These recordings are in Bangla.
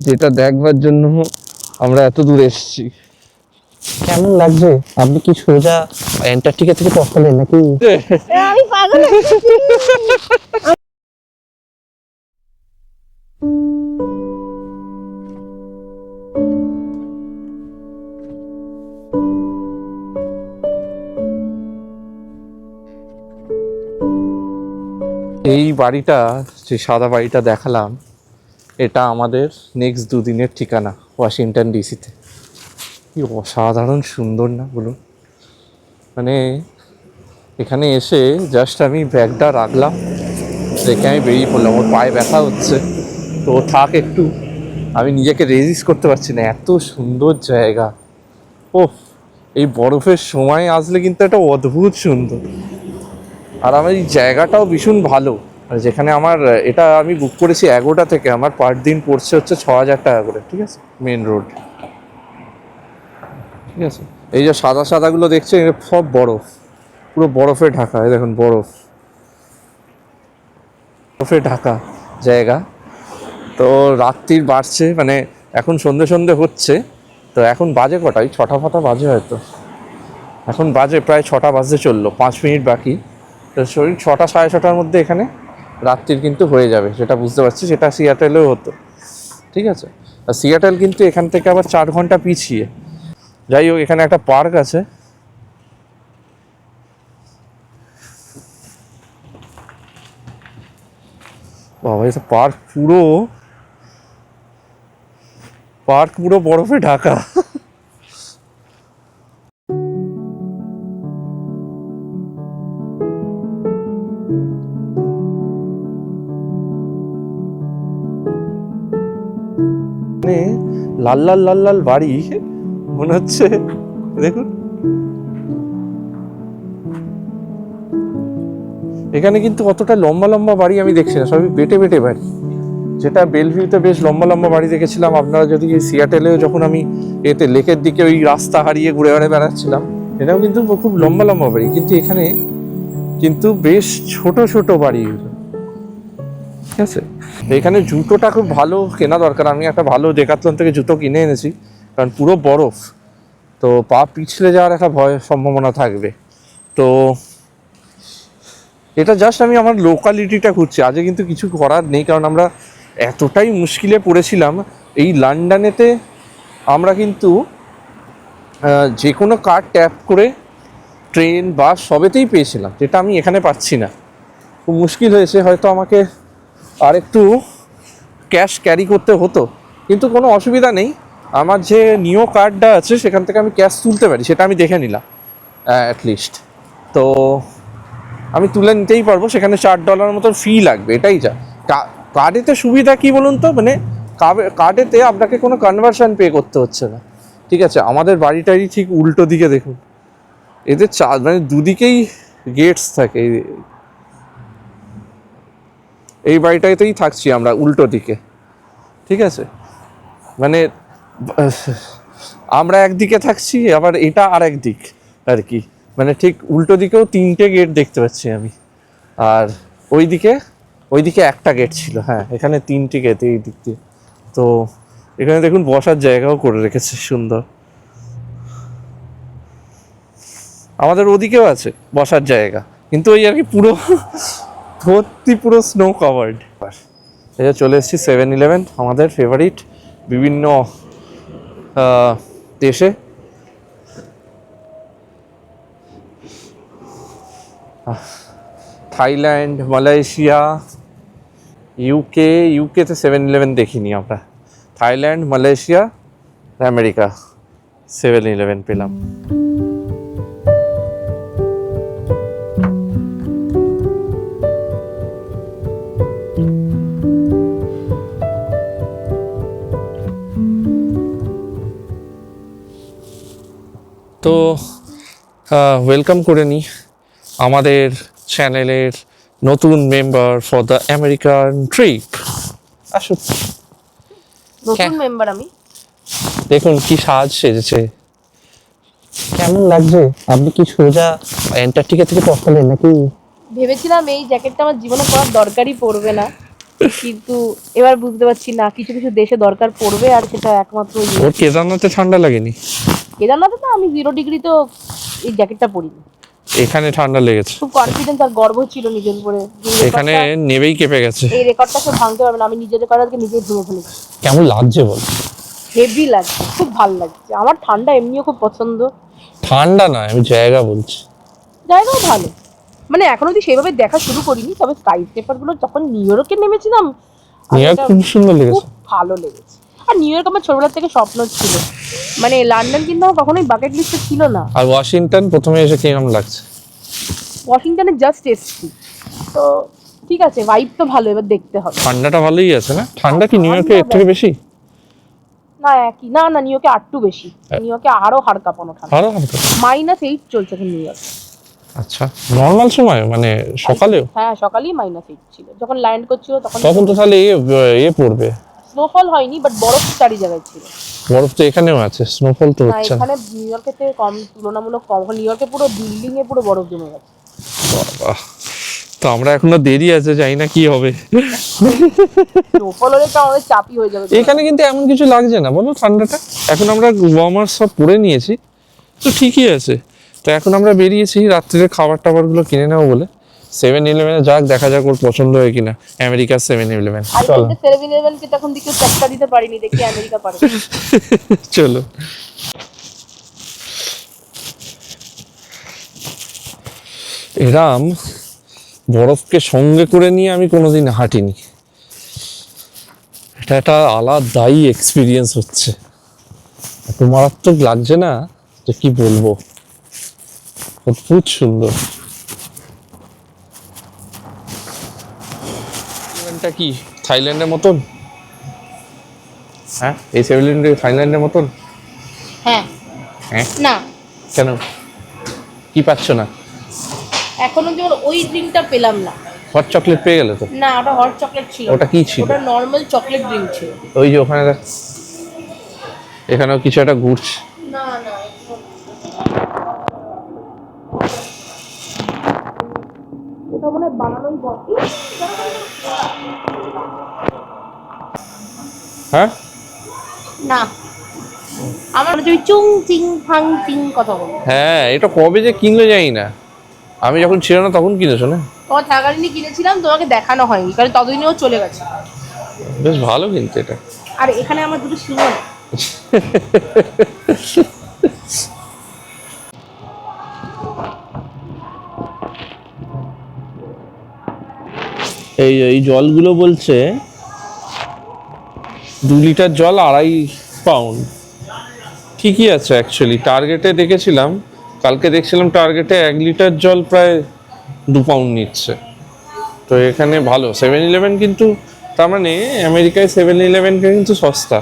যেটা দেখবার জন্য আমরা এত দূর এসেছি। কেমন লাগছে? আপনি কি সোজা অ্যান্টার্কটিকা থেকে পড়লেন নাকি? আমি পাগল হয়ে গেছি। এই বাড়িটা, যে সাদা বাড়িটা দেখালাম, এটা আমাদের নেক্সট দুদিনের ঠিকানা ওয়াশিংটন ডিসিতে। কি অসাধারণ সুন্দর না বলুন? মানে এখানে এসে জাস্ট আমি ব্যাগটা রাখলাম, রেখে আমি বেরিয়ে পড়লাম। ওর পায়ে ব্যথা হচ্ছে, তো থাক একটু, আমি নিজেকে রেজিস্ট করতে পারছি না, এত সুন্দর জায়গা। ও, এই বরফের সময় আসলে কিন্তু একটা অদ্ভুত সুন্দর। আর আমার এই জায়গাটাও ভীষণ ভালো, আর যেখানে আমার এটা আমি বুক করেছি 11টা থেকে, আমার পার দিন পড়ছে হচ্ছে 6,000 টাকা করে। ঠিক আছে, মেন রোড। ঠিক আছে, এই যে সাদা সাদাগুলো দেখছে, সব বরফ, পুরো বরফে ঢাকা। এই দেখুন, বরফে ঢাকা জায়গা। তো রাত্রির বাড়ছে, মানে এখন সন্ধে সন্ধে হচ্ছে। তো এখন বাজে কটাই 6টা ফটা বাজে হয়তো, এখন বাজে প্রায় 6টা বাজতে চললো, 5 মিনিট বাকি। তো শরীর 6টা সাড়ে 6টার মধ্যে এখানে রাত্রির কিন্তু হয়ে যাবে, সেটা বুঝতে পারছি। সেটা সিয়াটেলেও হতো। ঠিক আছে, আর সিয়াটেল কিন্তু এখান থেকে আবার 4 ঘন্টা পিছিয়ে। যাই হোক, এখানে একটা পার্ক আছে। বাবা, এটা পার্ক পুরো বরফে ঢাকা। মানে লাল লাল লাল লাল বাড়ি মনে হচ্ছে, দেখুন। এখানে কিন্তু অতটা লম্বা লম্বা বাড়ি আমি দেখছি না, সবই বেটে বেটে বাড়ি। যেটা বেলভিউতে বেশ লম্বা লম্বা বাড়ি দেখেছিলাম, আপনারা যদি সিয়াটেলেও যখন আমি এতে লেকের দিকে ওই রাস্তা হারিয়ে ঘুরে বেড়াচ্ছিলাম, এটাও কিন্তু খুব লম্বা লম্বা বাড়ি। কিন্তু এখানে কিন্তু বেশ ছোট ছোট বাড়ি। ঠিক আছে, এখানে জুতোটা খুব ভালো কেনা দরকার। আমি একটা ভালো ডেকাথলন থেকে জুতো কিনে এনেছি, কারণ পুরো বরফ, তো পা পিছলে যাওয়ার একটা সম্ভাবনা থাকবে। তো এটা জাস্ট আমি আমার লোকালিটিটা খুঁজছি। আজকে কিন্তু কিছু করার নেই, কারণ আমরা এতটাই মুশকিলে পড়েছিলাম। এই লন্ডনেতে আমরা কিন্তু যে কোনো কার্ড ট্যাপ করে ট্রেন বাস সবেতেই পেয়েছিলাম, যেটা আমি এখানে পাচ্ছি না। খুব মুশকিল হয়েছে, হয়তো আমাকে আর একটু ক্যাশ ক্যারি করতে হতো, কিন্তু কোনো অসুবিধা নেই। আমার যে নিও কার্ডটা আছে সেখান থেকে আমি ক্যাশ তুলতে পারি, সেটা আমি দেখে নিলাম অ্যাটলিস্ট। তো আমি তুলে নিতেই পারবো। সেখানে $4 মতো ফি লাগবে, এটাই যা। কার্ডেতে সুবিধা কি বলুন তো, মানে কার্ডেতে আপনাকে কোনো কনভার্সন পে করতে হচ্ছে না। ঠিক আছে, আমাদের বাড়িটারই ঠিক উল্টো দিকে দেখুন, এদের মানে দুদিকেই গেটস থাকে। এই বাড়িটাতেই থাকছি আমরা উল্টো দিকে। ঠিক আছে, মানে আমরা একদিকে থাকছি, আবার এটা আর এক দিক আর কি। মানে ঠিক উল্টো দিকেও 3টে গেট দেখতে পাচ্ছি আমি, আর ওইদিকে একটা গেট ছিল। হ্যাঁ, এখানে 3টে গেট এই দিক দিয়ে। তো এখানে দেখুন বসার জায়গাও করে রেখেছে সুন্দর। আমাদের ওদিকেও আছে বসার জায়গা, কিন্তু ওই আর কি পুরো ভর্তি, পুরো স্নো কভার্ড। এটা চলে এসেছি 7-Eleven, আমাদের ফেভারিট বিভিন্ন দেশে। থাইল্যান্ড, মালয়েশিয়া, ইউকেতে 7-Eleven দেখিনি আমরা। থাইল্যান্ড, মালয়েশিয়া, আমেরিকা 7-Eleven পেলাম। তো ওয়েলকাম করে নিই আমাদের চ্যানেলের নতুন member for the American trip. আসুন, নতুন মেম্বার আমি। দেখুন কি সাজ সেজেছে। কেমন লাগছে? আপনি কি সোজা অ্যান্টার্কটিকা থেকে পড়লেন নাকি? ভেবেছিলাম এই জ্যাকেটটা আমার জীবনে পরার দরকারই পড়বে না, কিন্তু এবার বুঝতে পারছি না, কিছু কিছু দেশে দরকার পড়বে, আর সেটা একমাত্র ওর কেদারনাথে ঠান্ডা লাগেনি? কেদারনাথে তো আমি 0 ডিগ্রি তো এই জ্যাকেটটা পরিনি। এখানে ঠান্ডা লেগেছে। খুব কনফিডেন্স আর গর্ব ছিল নিজের উপরে। এখানে নেবেই কেঁপে গেছে। এই রেকর্ডটা কেউ ভাঙতে পারবে না, আমি নিজের রেকর্ডকে নিজেই ভেঙে ফেলেছি। কেমন লাগছে বল? হেভি লাগছে, খুব ভালো লাগছে। আমার ঠান্ডা এমনিও খুব পছন্দ। ঠান্ডা নয়, আমি জায়গা বলছি। জায়গাও ভালো, মানে এখন অব্দি সেইভাবে দেখা শুরু করিনি, তবে স্কাই স্ক্রেপার গুলো যখন নিউ ইয়র্কে নেমেছিলাম, নিউ ইয়র্ক খুব সুন্দর লেগেছে, খুব ভালো লেগেছে। আর নিউ ইয়র্ক আমার ছোটবেলা থেকে স্বপ্ন ছিল, মানে লন্ডন কিন্তু আমার কখনোই বাকেট লিস্টে ছিল না। আর ওয়াশিংটন প্রথমে এসে কেমন লাগছে? ওয়াশিংটনে জাস্ট এসছি তো, ঠিক আছে, ভাইব তো ভালো, এবার দেখতে হবে। ঠান্ডাটা ভালোই আছে না? ঠান্ডা কি নিউ ইয়র্কে এর থেকে বেশি? না একই, না না, নিউ ইয়র্কে আরটু বেশি। নিউ ইয়র্কে আরো হাড় কাঁপানো ঠান্ডা, আরো হালকা। -8 চলছে এখন নিউ ইয়র্ক। আচ্ছা, নর্মাল সময় মানে সকালেও? হ্যাঁ, সকালেই -8 ছিল, যখন ল্যান্ড করছিল তখন। তখন তো তাহলে এ পড়বে। স্নোফল হয়নি, বাট বরফ চারি জায়গায় ছিল। বরফ তো এখানেও আছে, স্নোফল তো না, হচ্ছে না। এখানে নিউ ইয়র্কের থেকে কম, তুলনামূলক কম। নিউ ইয়র্কে পুরো বিল্ডিং এ পুরো বরফ জমে গেছে। বাহ, তো আমরা এখনো দেরি আছে, জানি না কি হবে। স্নোফল হলে তো আমাদের চাপই হয়ে যাবে। এখানে কিন্তু এমন কিছু লাগছে না বলো ঠান্ডাটা। এখন আমরা ওয়ার্মার সব পরে নিয়েছি, তো ঠিকই আছে। তো এখন আমরা বেরিয়েছি রাত্রিরে খাবার টাবারগুলো কিনে নেবো বলে 7-11-এ। যাক, দেখা যাক ওর পছন্দ হয় কিনা আমেরিকার 7-11। আর চলো 7-11 কে তখন দিকে চেষ্টা দিতে পারিনি, দেখি আমেরিকা পারে। চলো। এরাম বরফকে সঙ্গে করে নিয়ে আমি কোনোদিন হাঁটিনি। এটা একটা আলাদাই এক্সপিরিয়েন্স হচ্ছে। এত মারাত্মক লাগছে না যে কি বলবো, অদ্ভুত সুন্দর। ইভেন্টটা কি থাইল্যান্ডের মতন? হ্যাঁ, এই 7-11 থাইল্যান্ডের মতন? হ্যাঁ। হ্যাঁ? না, কেন, কি পাচ্ছ না? এখনো যেমন ওই ড্রিঙ্কটা পেলাম না। হট চকলেট পেয়ে গেলে তো? না, ওটা হট চকলেট ছিল। ওটা কি ছিল? ওটা নরমাল চকলেট ড্রিঙ্ক ছিল। ওই যে ওখানে এখানেও কিছু একটা ঘুরছে। না না, ওটা মনে হয় বানানোই বটে। হ্যাঁ না, আমার মনে হচ্ছে চুং চিং ফাং চিং কথা বলো। হ্যাঁ, এটা কবে যে কিনলো জানি না। আমি যখন ছিল না তখন কিনেছো না? তোমার থাকাকালীনই কিনেছিলাম, তোমাকে দেখানো হয়নি কারণ ততদিনেও চলে গেছে। বেশ ভালো কিন্তু এটা। আর এখানে আমার দুটো সিংহ না। এই জলগুলো বলছে 2 লিটার জল 2.5 পাউন্ড। ঠিকই আছে অ্যাকচুয়ালি। টার্গেটে দেখেছিলাম, কালকে দেখছিলাম টার্গেটে 1 লিটার জল প্রায় 2 পাউন্ড নিচ্ছে। তো এখানে ভালো 7-11, কিন্তু তার মানে আমেরিকায় 7-11 কিন্তু সস্তা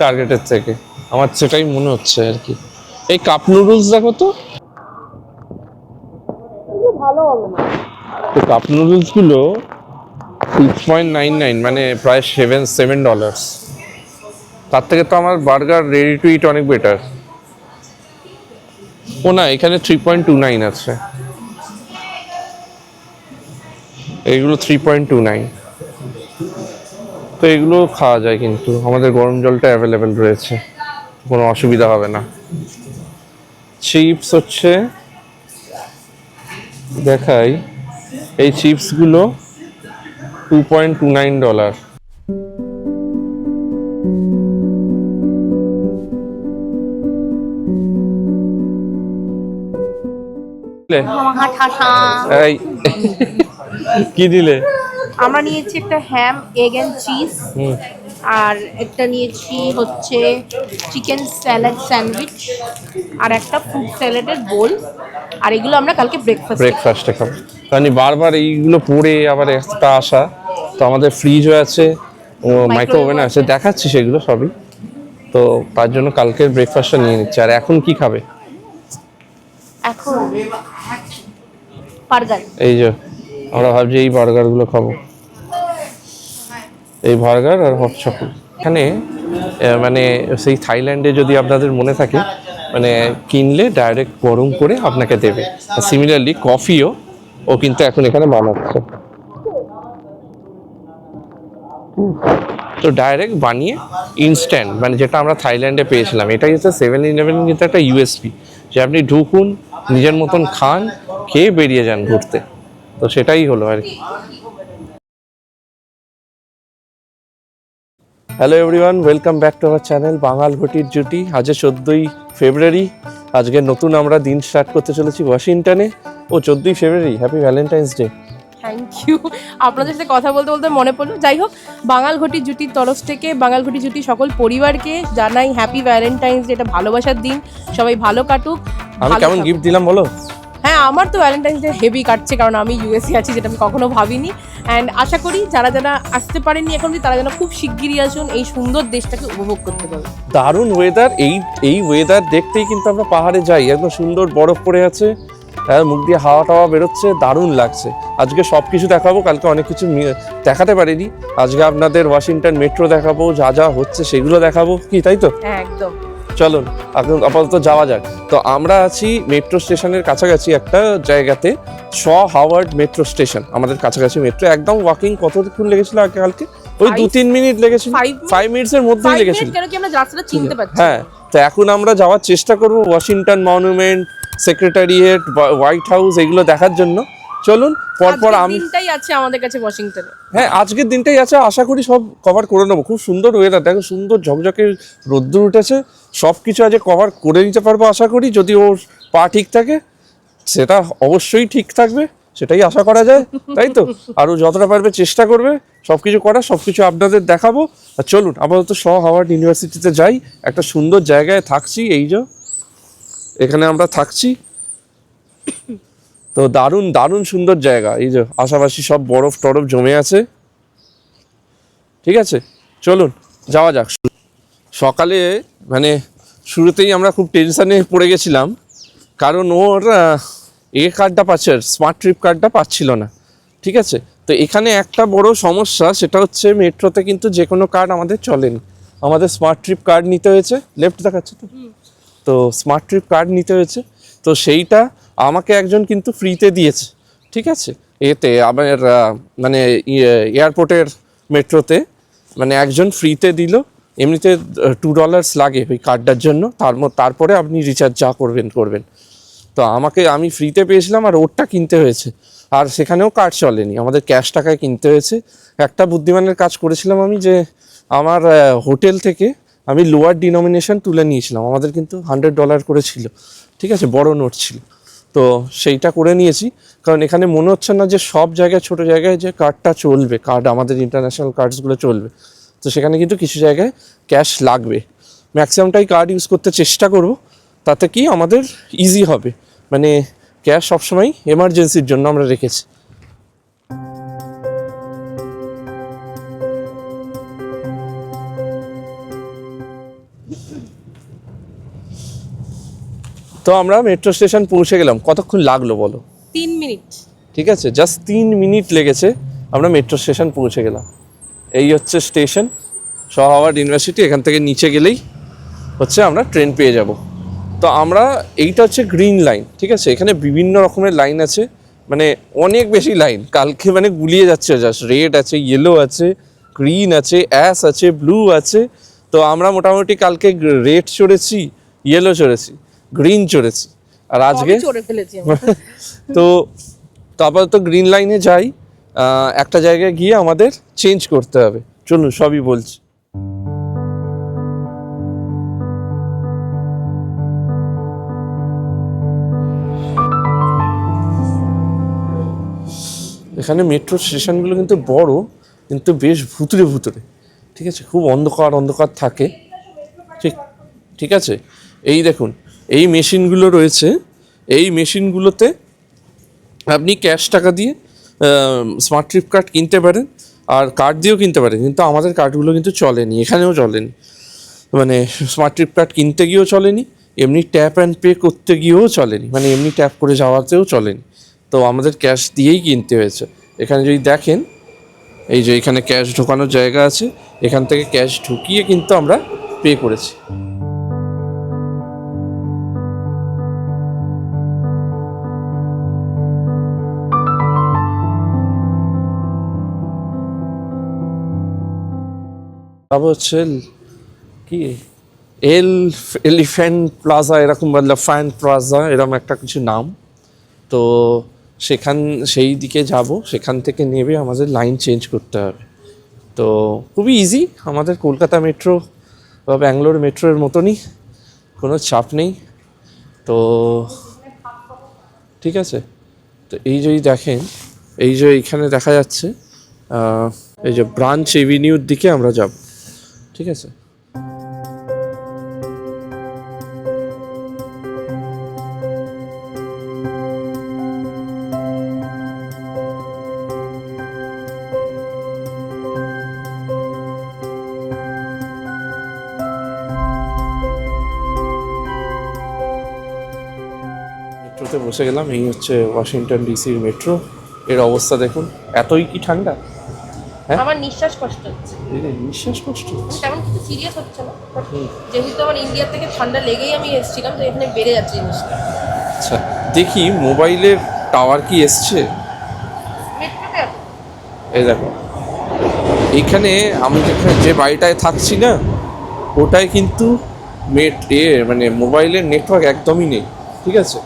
টার্গেটের থেকে, আমার সেটাই মনে হচ্ছে আর কি। এই কাপ নুডলস দেখো তো, ভালো হবে না। তো কাপ নুডলসগুলো 6.99, মানে প্রায় $7. তার থেকে তো আমার বার্গার রেডি টু ইট অনেক বেটার। ও না, এখানে 3.29 আছে, এইগুলো 3.29। তো এগুলো খাওয়া যায়, কিন্তু আমাদের গরম জলটা অ্যাভেলেবেল রয়েছে, কোনো অসুবিধা হবে না। চিপস হচ্ছে, দেখাই, এই চিপসগুলো $2.29। এই কি দিলে? আমরা নিয়েছি একটা হ্যাম, এগ এন্ড চিজ, আর একটা নিয়েছি হচ্ছে চিকেন স্যালাড স্যান্ডউইচ, আর একটা ফ্রুট স্যালাডের বোল। আর এগুলো আমরা কালকে ব্রেকফাস্টে খাবো। কারণ বারবার এইগুলো পরে আবার একটা আসা, তো আমাদের ফ্রিজও আছে, ও মাইক্রো ওভেন আছে, দেখাচ্ছি সেগুলো সবই। তো তার জন্য কালকের ব্রেকফাস্টটা নিয়ে নিচ্ছি। আর এখন কি খাবে? এখন বার্গার। এই যে আমরা ভাবছি এই বার্গারগুলো খাবো, এই বার্গার আর হট চকলেট। এখানে মানে সেই থাইল্যান্ডে যদি আপনাদের মনে থাকে, মানে কিনলে ডাইরেক্ট গরম করে আপনাকে দেবে। সিমিলারলি কফিও ও কিন্তু এখন এখানে বানাচ্ছে। তো ডাইরেক্ট বানিয়ে ইনস্ট্যান্ট, মানে যেটা আমরা থাইল্যান্ডে পেয়েছিলাম, এটাই হচ্ছে 7-Eleven কিন্তু একটা ইউএসপি, যে আপনি ঢুকুন, নিজের মতন খান, খেয়ে বেরিয়ে যান ঘুরতে। তো সেটাই হলো আর কি। Hello everyone, welcome back to our channel Bangal Ghotir Juti. আজ 14ই ফেব্রুয়ারি, আজকে নতুন আমরা দিন স্টার্ট করতে চলেছি ওয়াশিংটনে। ও 14ই February, happy Valentine's day. Thank you. আপনাদের সাথে কথা বলতে বলতে মনে পড়লো। যাই হোক, বাঙাল ঘটি জুটির তরফ থেকে বাঙাল ঘটি জুটি সকল পরিবারকে জানাই হ্যাপি ভ্যালেন্টাইন্স ডে। এটা ভালোবাসার দিন, সবাই ভালো কাটুক। আমি ভালো কেমন থাকুক। গিফট দিলাম বলো? হ্যাঁ, আমার তো ভ্যালেন্টাইন্স ডে হেভি কাটছে, কারণ আমি ইউএসএ আছি, যেটা আমি কখনো ভাবিনি। অ্যান্ড আশা করি যারা যারা আসতে পারেননি এখন, তারা যেন খুব শিগগিরই আসুন, এই সুন্দর দেশটাকে উপভোগ করতে পারবে। দারুণ ওয়েদার, এই ওয়েদার দেখতেই কিন্তু আমরা পাহাড়ে যাই। একদম সুন্দর বরফ পড়ে আছে, মুখ দিয়ে হাওয়া টাওয়া বেরোচ্ছে, দারুণ লাগছে। আজকে সব কিছু দেখাবো, কালকে অনেক কিছু দেখাতে পারিনি। আজকে আপনাদের ওয়াশিংটন মেট্রো দেখাবো, যা যা হচ্ছে সেগুলো দেখাবো, কি তাই তো? হ্যাঁ, একদম। চলুন এখন আপাতত যাওয়া যাক। তো আমরা আছি মেট্রো স্টেশনের কাছাকাছি একটা জায়গাতে, শ হাওয়ার্ড মেট্রো স্টেশন, আমাদের কাছাকাছি মেট্রো। একদম ওয়াকিং কতক্ষণ লেগেছিল কালকে? ওই 2-3 মিনিট লেগেছিল, 5 মিনিটসের মধ্যেই লেগেছিল। কেন কি আমরা রাস্তাটা চিনতে পারছি। হ্যাঁ, তো এখন আমরা যাওয়ার চেষ্টা করব Washington monument, secretariat, white house, এগুলো দেখার জন্য। চলুন পরপর আমি, দিনটাই আছে আমাদের কাছে ওয়াশিংটনে। হ্যাঁ আজকের দিনটাই আছে, আশা করি সব কভার করে নেবো। খুব সুন্দর ওয়েদার, দেখো সুন্দর ঝকঝকে রোদ্দুর উঠেছে, সব কিছু আজ কভার করে নিতে পারবো আশা করি। যদি ওর পা ঠিক থাকে, সেটা অবশ্যই ঠিক থাকবে, সেটাই আশা করা যায়, তাই তো? আরও যতটা পারবে চেষ্টা করবে সব কিছু করার, সব কিছু আপনাদের দেখাবো। আর চলুন আপাতত হাওয়ার্ড ইউনিভার্সিটিতে যাই, একটা সুন্দর জায়গায় থাকছি, এই যে এখানে আমরা থাকছি। তো দারুণ দারুণ সুন্দর জায়গা, এই যে আশাপাশি সব বরফ টরফ জমে আছে। ঠিক আছে, চলুন যাওয়া যাক। সকালে মানে শুরুতেই আমরা খুব টেনশানে পড়ে গেছিলাম, কারণ ওর কার্ডটা পাচ্ছে, স্মার্ট ট্রিপ কার্ডটা পাচ্ছিল না। ঠিক আছে, তো এখানে একটা বড় সমস্যা, সেটা হচ্ছে মেট্রোতে কিন্তু যে কোনো কার্ড আমাদের চলেনি। আমাদের স্মার্ট ট্রিপ কার্ড নিতে হয়েছে, লেফট দেখাচ্ছে তো, তো স্মার্ট ট্রিপ কার্ড নিতে হয়েছে। তো সেইটা আমাকে একজন কিন্তু ফ্রিতে দিয়েছে। ঠিক আছে, এতে আবার মানে এয়ারপোর্টের মেট্রোতে মানে একজন ফ্রিতে দিল। এমনিতে $2 লাগে ওই কার্ডটার জন্য, তারপরে আপনি রিচার্জ যা করবেন। তো আমি ফ্রিতে পেয়েছিলাম, আর ওরটা কিনতে হয়েছে। আর সেখানেও কার্ড চলেনি, আমাদের ক্যাশ টাকায় কিনতে হয়েছে। একটা বুদ্ধিমানের কাজ করেছিলাম আমি, যে আমার হোটেল থেকে আমি লোয়ার ডিনোমিনেশন তুলে নিয়েছিলাম। আমাদের কিন্তু $100 করে ছিল, ঠিক আছে, বড় নোট ছিল। তো সেইটা করে নিয়েছি, কারণ এখানে মনে হচ্ছে না যে সব জায়গায়, ছোট জায়গায় যে কার্ডটা চলবে, কার্ড আমাদের ইন্টারন্যাশনাল কার্ডসগুলো চলবে। তো সেখানে কিন্তু কিছু জায়গায় ক্যাশ লাগবে। ম্যাক্সিমামটাই কার্ড ইউজ করতে চেষ্টা করব, তাতে কি আমাদের ইজি হবে। মানে ক্যাশ সবসময় এমার্জেন্সির জন্য আমরা রেখেছি। তো আমরা মেট্রো স্টেশন পৌঁছে গেলাম। কতক্ষণ লাগলো বলো? 3 মিনিট। ঠিক আছে, জাস্ট 3 মিনিট লেগেছে, আমরা মেট্রো স্টেশন পৌঁছে গেলাম। এই হচ্ছে স্টেশন, হাওয়ার্ড ইউনিভার্সিটি। এখান থেকে নিচে গেলেই হচ্ছে আমরা ট্রেন পেয়ে যাব। তো আমরা, এইটা হচ্ছে গ্রিন লাইন, ঠিক আছে। এখানে বিভিন্ন রকমের লাইন আছে, মানে অনেক বেশি লাইন, কালকে মানে গুলিয়ে যাচ্ছে। জাস্ট রেড আছে, ইয়েলো আছে, গ্রিন আছে, অ্যাশ আছে, ব্লু আছে। তো আমরা মোটামুটি কালকে রেড চড়েছি, ইয়েলো চড়েছি, গ্রিন চড়েছি, আর আজকে চড়ে ফেলেছি আমরা। তো আপাতত গ্রিন লাইনে যাই। একটা জায়গায় গিয়ে আমাদের চেঞ্জ করতে হবে, চলুন সবই বলছি। এখানে মেট্রো স্টেশনগুলো কিন্তু বড়, কিন্তু বেশ ভুতুরে ভুতুরে, ঠিক আছে, খুব অন্ধকার অন্ধকার থাকে। ঠিক আছে, এই দেখুন, এই মেশিনগুলো রয়েছে, এই মেশিনগুলোতে আপনি ক্যাশ টাকা দিয়ে স্মার্ট ট্রিপ কার্ড কিনতে পারেন, আর কার্ড দিয়েও কিনতে পারেন। কিন্তু আমাদের কার্ডগুলো কিন্তু চলেনি, এখানেও চলেনি। মানে স্মার্ট ট্রিপ কার্ড কিনতে গিয়েও চলেনি, এমনি ট্যাপ অ্যান্ড পে করতে গিয়েও চলেনি, মানে এমনি ট্যাপ করে যাওয়াতেও চলেনি। তো আমাদের ক্যাশ দিয়েই কিনতে হয়েছে। এখানে যদি দেখেন, এই যে এখানে ক্যাশ ঢোকানোর জায়গা আছে, এখান থেকে ক্যাশ ঢুকিয়ে কিন্তু আমরা পে করেছি। তারপর হচ্ছে কি এলিফ্যান্ট প্লাজা এরকম, বা লাফায়েন্ট প্লাজা এরকম একটা কিছু নাম। তো সেই দিকে যাব, সেখান থেকে নেবে আমাদের লাইন চেঞ্জ করতে হবে। তো খুবই ইজি, আমাদের কলকাতা মেট্রো বা ব্যাঙ্গালোর মেট্রোর মতনই, কোনো চাপ নেই। তো ঠিক আছে, তো এই যে দেখেন, এই যে এইখানে দেখা যাচ্ছে এই যে ব্রাঞ্চ এভিনিউর দিকে আমরা যাব, ঠিক আছে। মেট্রোতে বসে গেলাম, এই হচ্ছে ওয়াশিংটন ডিসির মেট্রো। এর অবস্থা দেখুন, এতই কি ঠান্ডা, হ্যাঁ? আমার নিঃশ্বাস কষ্ট হচ্ছে, এই যে নিঃশ্বাস কষ্ট হচ্ছে। তেমন কিছু সিরিয়াস হচ্ছে না, but যেহেতু আমার ইন্ডিয়া থেকে ঠান্ডা লেগেই আমি এসেছিলাম, তো এখানে বেড়ে যাচ্ছে জিনিসটা। আচ্ছা, দেখি মোবাইলের টাওয়ার কি এসছে। মেট্রোতে এই দেখো, এইখানে আমি যে বাড়িটায় থাকছি না, ওটায় কিন্তু মানে মোবাইলের নেটওয়ার্ক একদমই নেই, ঠিক আছে।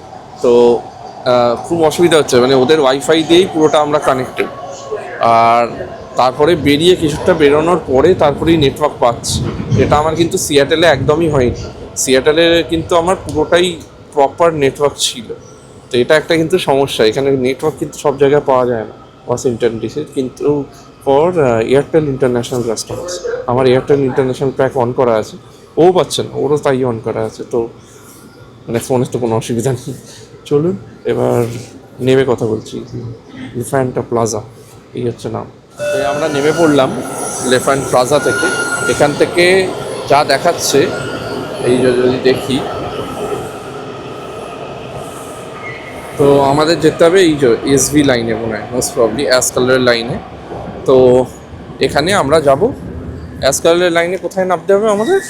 তো খুব অসুবিধা হচ্ছে, মানে ওদের ওয়াইফাই দিয়েই পুরোটা আমরা কানেক্টেড। আর তারপরে বেরিয়ে কিছুটা বেরোনোর পরে তারপরেই নেটওয়ার্ক পাচ্ছি। এটা আমার কিন্তু সিয়াটেলে একদমই হয়নি। সিয়াটেলে কিন্তু আমার পুরোটাই প্রপার নেটওয়ার্ক ছিল। তো এটা একটা কিন্তু সমস্যা, এখানে নেটওয়ার্ক কিন্তু সব জায়গায় পাওয়া যায় না ওয়াশিংটন ডিসির। কিন্তু ফর এয়ারটেল ইন্টারন্যাশনাল কাস্টমার্স, আমার এয়ারটেল ইন্টারন্যাশনাল প্যাক অন করা আছে, ও পাচ্ছে না, ওরও তাই অন করা আছে। তো মানে ফোনের তো কোনো অসুবিধা নেই। চলুন এবার নেমে কথা বলছি। এলিফ্যান্ট প্লাজা এই হচ্ছে নাম। তো আমরা নেমে পড়লাম এলিফ্যান্ট প্লাজা থেকে। এখান থেকে যা দেখাচ্ছে, এই যদি দেখি, তো আমাদের যেতে হবে এই যে এসভি লাইনে, মনে হয় মোস্ট প্রবলি অ্যাশ কালারের লাইনে। তো এখানে আমরা যাব। অ্যাশ কালারের লাইনে কোথায় নামতে হবে আমাদের?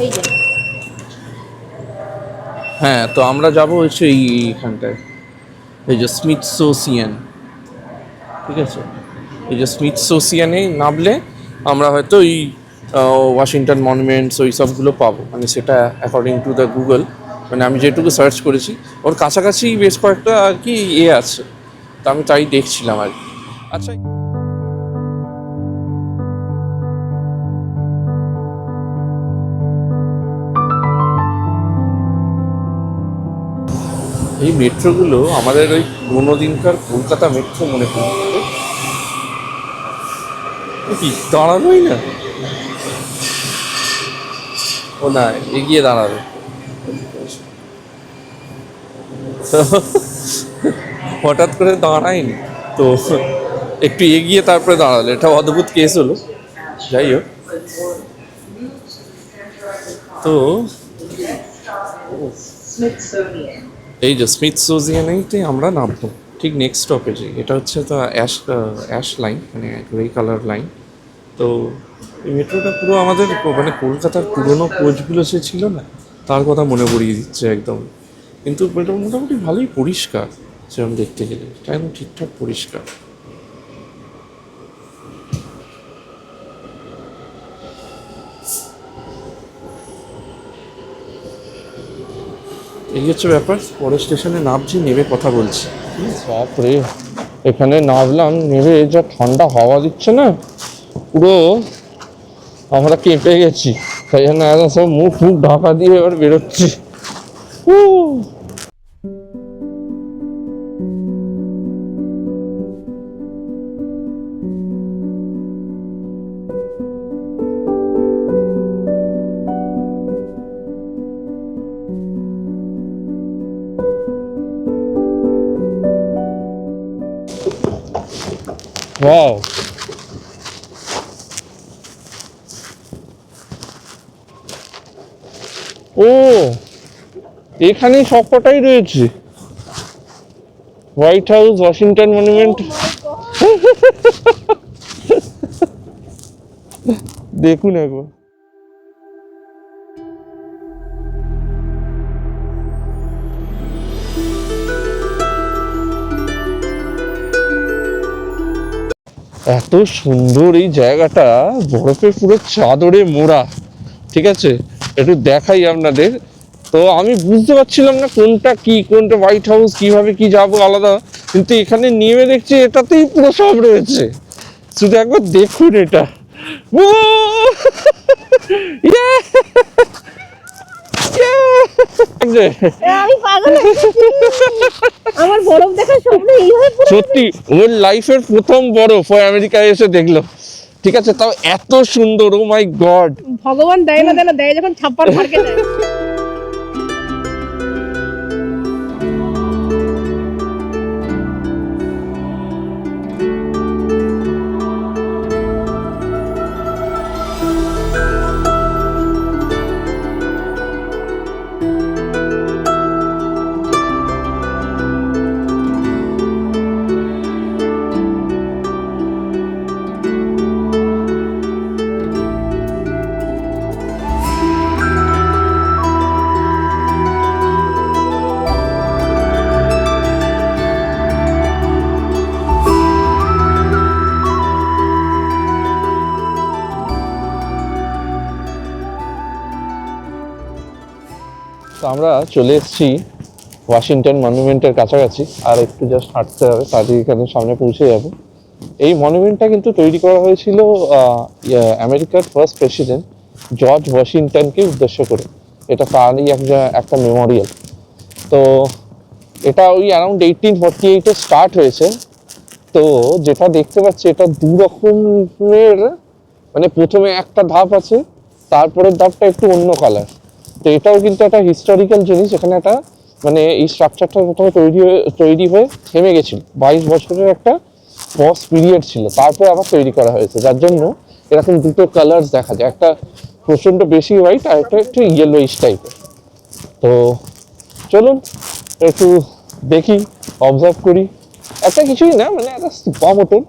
এই যে হ্যাঁ, তো আমরা যাব হচ্ছে এইখানটায়, এই যে স্মিথসোনিয়ান, ঠিক আছে। এই যে স্মিথসোনিয়ানে নামলে আমরা হয়তো এই ওয়াশিংটন মনুমেন্টস ওই সবগুলো পাবো, মানে সেটা অ্যাকর্ডিং টু দ্য গুগল, মানে আমি যেটুকু সার্চ করেছি ওর কাছাকাছি বেশ কয়েকটা আর কি আছে। তো আমি তাই দেখছিলাম আর কি। আচ্ছা, এই মেট্রোগুলো আমাদের ওই পুরোনো দিনকার কলকাতা মেট্রো মনে করছে। কি দাঁড়ানোই না, ও না এগিয়ে দাঁড়াবে। হঠাৎ করে দাঁড়ায়নি তো, একটু এগিয়ে তারপরে দাঁড়ালো, এটা অদ্ভুত কেস হলো। যাই হোক, তো এই যে স্মিথসোনিয়ানেই আমরা নামবো ঠিক নেক্সট স্টপেজে। এটা হচ্ছে তো অ্যাশ লাইন, মানে গ্রে কালার লাইন। তো এই মেট্রোটা পুরো আমাদের মানে কলকাতার পুরোনো কোচগুলো সে ছিল না, তার কথা মনে পড়িয়ে দিচ্ছে একদম। কিন্তু এটা মোটামুটি ভালোই পরিষ্কার, সেরকম দেখতে গেলে এটা একদম ঠিকঠাক পরিষ্কার। এই হচ্ছে ব্যাপার। পরের স্টেশনে নামছি, নেমে কথা বলছি। বাপরে, এখানে নামলাম, নেমে যা ঠান্ডা হাওয়া দিচ্ছে না, পুরো আমরা কেঁপে গেছি। তাই জন্য একদম সব মুখ ঢাকা দিয়ে এবার বেরোচ্ছি। ওয়াও, ও এখানেই সবকটাই রয়েছে, হোয়াইট হাউস, ওয়াশিংটন মনুমেন্ট। দেখুন একবার। এত সুন্দর এই জায়গাটা, বরফে পুরো চাদরে মোড়া। ঠিক আছে, একটু দেখাই আপনাদের। তো আমি বুঝতে পারছিলাম না কোনটা কি, কোনটা হোয়াইট হাউস, কিভাবে কি যাবো আলাদা, কিন্তু এখানে নেমে দেখছি এটাতেই পুরো সব রয়েছে। শুধু একবার দেখুন এটা। ও Yeah! আমি পাগল হয়ে গেছি। আমার বরফ দেখার স্বপ্ন এইভাবে পুরো সত্যি ওর লাইফের প্রথম বরফ ও আমেরিকায় এসে দেখলো। ঠিক আছে, তাও এত সুন্দর, ও মাই গড। ভগবান দেয় না, দেয় যখন ছাপ্পার ফারকে দেয়। তো আমরা চলে এসেছি ওয়াশিংটন মনুমেন্টের কাছাকাছি, আর একটু জাস্ট হাঁটতে হবে, তাদের এখানে সামনে পৌঁছে যাবে। এই মনুমেন্টটা কিন্তু তৈরি করা হয়েছিল আমেরিকার ফার্স্ট প্রেসিডেন্ট জর্জ ওয়াশিংটনকে উদ্দেশ্য করে। এটা তারই একটা মেমোরিয়াল। তো এটা ওই অ্যারাউন্ড 1848-এ স্টার্ট হয়েছে। তো যেটা দেখতে পাচ্ছি এটা দু রকমের, মানে প্রথমে একটা ধাপ আছে, তারপরের ধাপটা একটু অন্য কালার। তো এটাও কিন্তু একটা হিস্টোরিক্যাল জিনিস। এখানে একটা মানে এই স্ট্রাকচারটা প্রথমে তৈরি হয়ে থেমে গেছিল, 22 বছরের একটা পজ পিরিয়ড ছিল, তারপরে আবার তৈরি করা হয়েছে, যার জন্য এরকম দুটো কালার দেখা যায়, একটা প্রচণ্ড বেশি হোয়াইট আর একটা একটু ইয়েলোইশ টাইপের। তো চলুন একটু দেখি, অবজার্ভ করি। একটা কিছুই না, মানে একটা স্তূপা মতন,